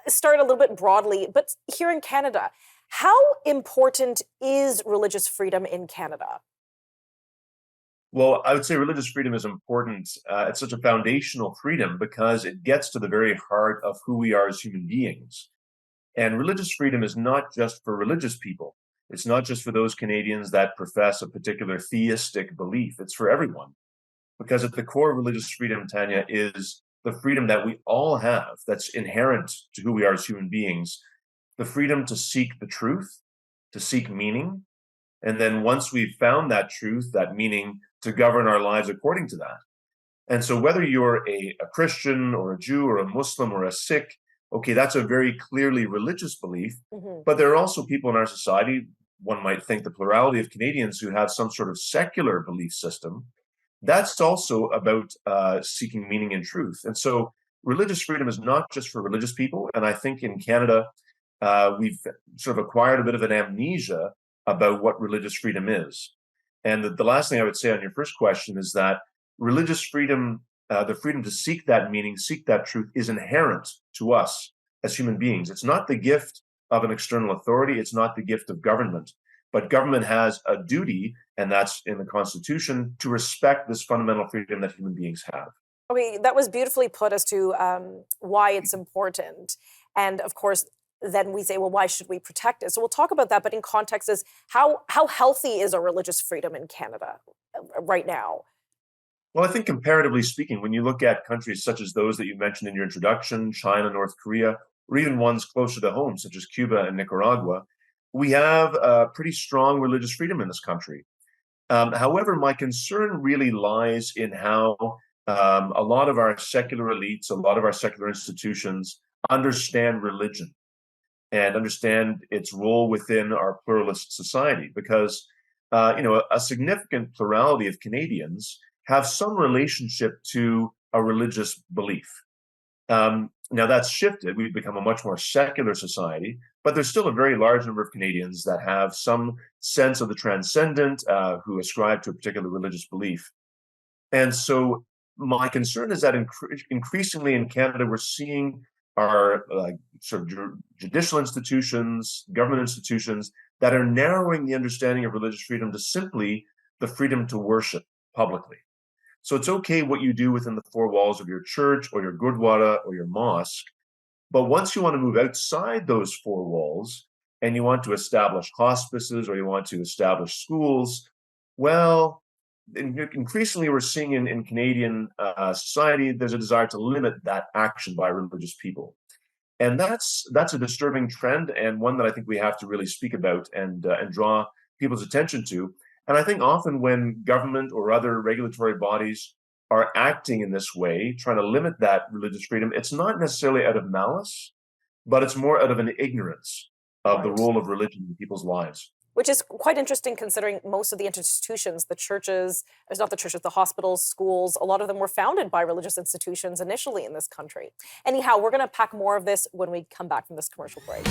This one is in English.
start a little bit broadly, but here in Canada, how important is religious freedom in Canada? Well, I would say religious freedom is important. It's such a foundational freedom because it gets to the very heart of who we are as human beings. And religious freedom is not just for religious people. It's not just for those Canadians that profess a particular theistic belief. It's for everyone. Because at the core of religious freedom, Tanya, is the freedom that we all have that's inherent to who we are as human beings, the freedom to seek the truth, to seek meaning, and then once we've found that truth, that meaning, to govern our lives according to that. And so whether you're a Christian or a Jew or a Muslim or a Sikh, okay, that's a very clearly religious belief. But there are also people in our society, one might think the plurality of Canadians, who have some sort of secular belief system. That's also about seeking meaning and truth. And so religious freedom is not just for religious people. And I think in Canada, we've sort of acquired a bit of an amnesia about what religious freedom is. And the last thing I would say on your first question is that religious freedom, the freedom to seek that meaning, seek that truth, is inherent to us as human beings. It's not the gift of an external authority. It's not the gift of government. But government has a duty, and that's in the Constitution, to respect this fundamental freedom that human beings have. Okay, that was beautifully put as to why it's important. And of course, then we say, well, why should we protect it? So we'll talk about that, but in context is how healthy is our religious freedom in Canada right now? Well, I think comparatively speaking, when you look at countries such as those that you mentioned in your introduction, China, North Korea, or even ones closer to home, such as Cuba and Nicaragua, we have a pretty strong religious freedom in this country. However, my concern really lies in how a lot of our secular elites, a lot of our secular institutions understand religion and understand its role within our pluralist society. Because, a significant plurality of Canadians have some relationship to a religious belief. Now that's shifted. We've become a much more secular society, but there's still a very large number of Canadians that have some sense of the transcendent, who ascribe to a particular religious belief. And so my concern is that increasingly in Canada, we're seeing our sort of judicial institutions, government institutions that are narrowing the understanding of religious freedom to simply the freedom to worship publicly. So it's okay what you do within the four walls of your church or your gurdwara or your mosque. But once you want to move outside those four walls and you want to establish hospices or you want to establish schools, well, increasingly we're seeing in Canadian society, there's a desire to limit that action by religious people. And that's a disturbing trend, and one that I think we have to really speak about and draw people's attention to. And I think often when government or other regulatory bodies are acting in this way, trying to limit that religious freedom, it's not necessarily out of malice, but it's more out of an ignorance of the role of religion in people's lives. Which is quite interesting considering most of the institutions, the churches, there's not the churches, the hospitals, schools, a lot of them were founded by religious institutions initially in this country. Anyhow, we're going to pack more of this when we come back from this commercial break.